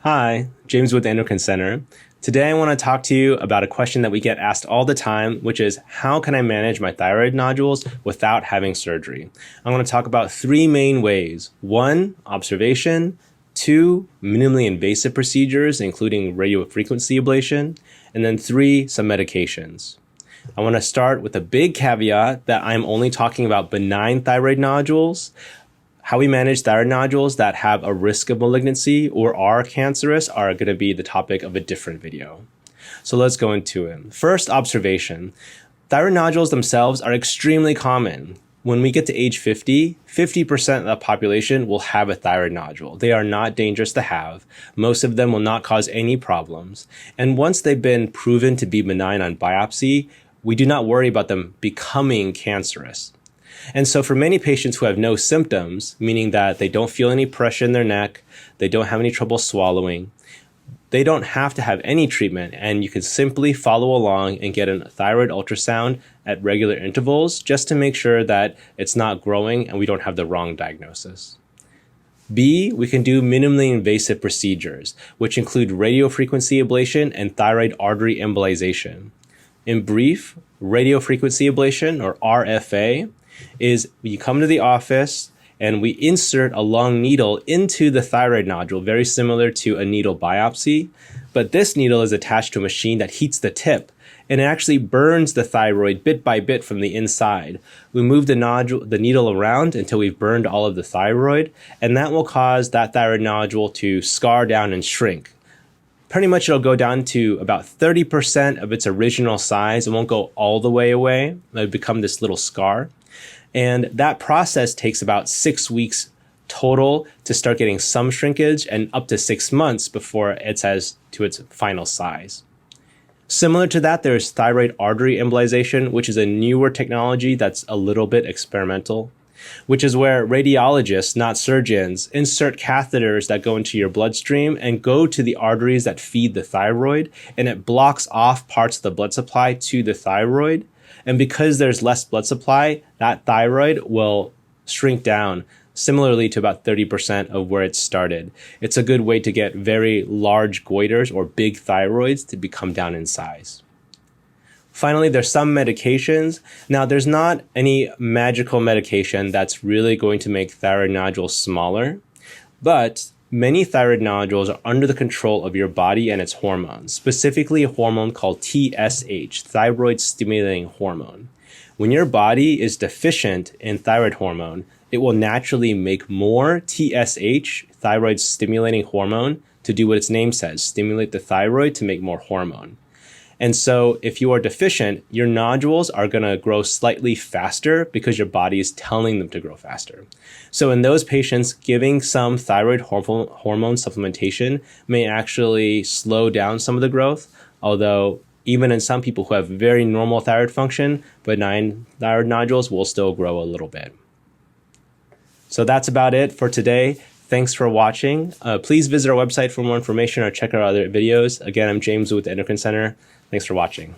Hi, James with the Endocrine Center. Today I want to talk to you about a question that we get asked all the time, which is how can I manage my thyroid nodules without having surgery? I'm going to talk about three main ways. 1, observation. 2, minimally invasive procedures, including radiofrequency ablation. And then 3, some medications. I want to start with a big caveat that I'm only talking about benign thyroid nodules. How we manage thyroid nodules that have a risk of malignancy or are cancerous are going to be the topic of a different video. So let's go into it. First, observation. Thyroid nodules themselves are extremely common. When we get to age 50, 50% of the population will have a thyroid nodule. They are not dangerous to have. Most of them will not cause any problems. And once they've been proven to be benign on biopsy, we do not worry about them becoming cancerous. And so for many patients who have no symptoms, meaning that they don't feel any pressure in their neck, they don't have any trouble swallowing, they don't have to have any treatment, and you can simply follow along and get a thyroid ultrasound at regular intervals just to make sure that it's not growing and we don't have the wrong diagnosis. B, we can do minimally invasive procedures, which include radiofrequency ablation and thyroid artery embolization. In brief, radiofrequency ablation, or RFA, is you come to the office and we insert a long needle into the thyroid nodule, very similar to a needle biopsy. But this needle is attached to a machine that heats the tip, and it actually burns the thyroid bit by bit from the inside. We move the needle around until we've burned all of the thyroid, and that will cause that thyroid nodule to scar down and shrink. Pretty much it'll go down to about 30% of its original size. It won't go all the way away. It'll become this little scar. And that process takes about 6 weeks total to start getting some shrinkage, and up to 6 months before it says to its final size. Similar to that, there's thyroid artery embolization, which is a newer technology that's a little bit experimental, which is where radiologists, not surgeons, insert catheters that go into your bloodstream and go to the arteries that feed the thyroid, and it blocks off parts of the blood supply to the thyroid. And because there's less blood supply, that thyroid will shrink down similarly to about 30% of where it started. It's a good way to get very large goiters or big thyroids to become down in size. Finally, there's some medications. Now, there's not any magical medication that's really going to make thyroid nodules smaller, but many thyroid nodules are under the control of your body and its hormones, specifically a hormone called TSH, thyroid stimulating hormone. When your body is deficient in thyroid hormone, it will naturally make more TSH, thyroid stimulating hormone, to do what its name says, stimulate the thyroid to make more hormone. And so if you are deficient, your nodules are going to grow slightly faster because your body is telling them to grow faster. So in those patients, giving some thyroid hormone supplementation may actually slow down some of the growth, although even in some people who have very normal thyroid function, benign thyroid nodules will still grow a little bit. So that's about it for today. Thanks for watching. Please visit our website for more information or check our other videos. Again, I'm James with the Endocrine Center. Thanks for watching.